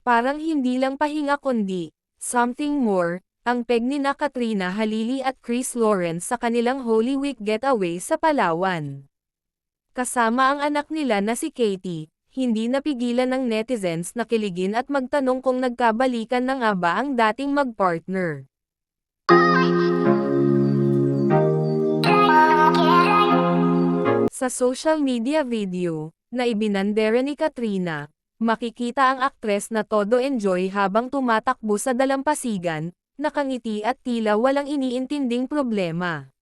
Parang hindi lang pahinga kundi something more, ang peg ni na Katrina Halili at Chris Lawrence sa kanilang Holy Week getaway sa Palawan. Kasama ang anak nila na si Katie, hindi napigilan ng netizens na kiligin at magtanong kung nagkabalikan na nga ba ang dating mag-partner. Sa social media video, na ibinandera ni Katrina, makikita ang aktres na todo enjoy habang tumatakbo sa dalampasigan, nakangiti at tila walang iniintinding problema.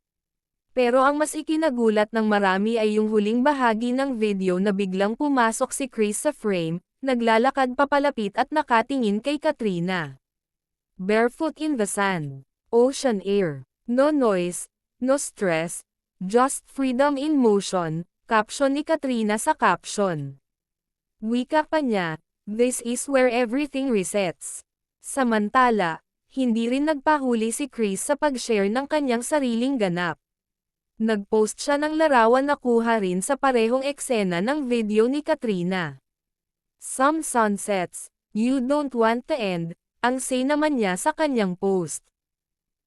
Pero ang mas ikinagulat ng marami ay yung huling bahagi ng video na biglang pumasok si Chris sa frame, naglalakad papalapit at nakatingin kay Katrina. Barefoot in the sand, ocean air, no noise, no stress, just freedom in motion, caption ni Katrina sa caption. Wika pa niya, this is where everything resets. Samantala, hindi rin nagpahuli si Chris sa pag-share ng kanyang sariling ganap. Nag-post siya ng larawan na kuha rin sa parehong eksena ng video ni Katrina. Some sunsets, you don't want to end, ang say naman niya sa kanyang post.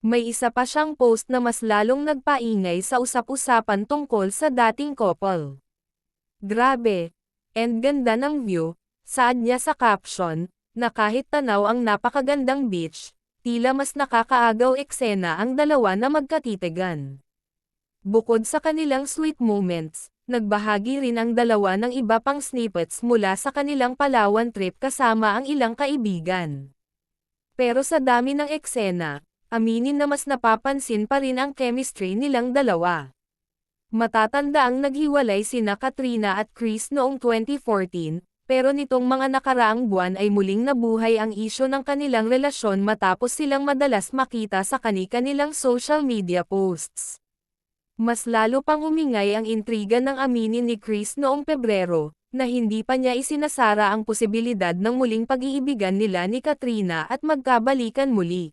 May isa pa siyang post na mas lalong nagpaingay sa usap-usapan tungkol sa dating couple. Grabe, and ganda ng view, saad niya sa caption, na kahit tanaw ang napakagandang beach, tila mas nakakaagaw eksena ang dalawa na magkatitigan. Bukod sa kanilang sweet moments, nagbahagi rin ang dalawa ng iba pang snippets mula sa kanilang Palawan trip kasama ang ilang kaibigan. Pero sa dami ng eksena, aminin na mas napapansin pa rin ang chemistry nilang dalawa. Matatanda ang naghiwalay sina Katrina at Chris noong 2014, pero nitong mga nakaraang buwan ay muling nabuhay ang isyu ng kanilang relasyon matapos silang madalas makita sa kani-kanilang social media posts. Mas lalo pang umingay ang intriga ng aminin ni Chris noong Pebrero, na hindi pa niya isinasara ang posibilidad ng muling pag-iibigan nila ni Katrina at magkabalikan muli.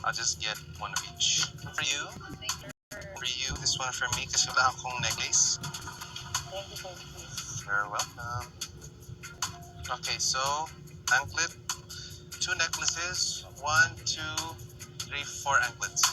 I'll just get one of each. For you, this one for me kasi wala akong necklace. You're welcome. Okay, so anklet, 2 necklaces, 1, 2, 3, 4 anklets.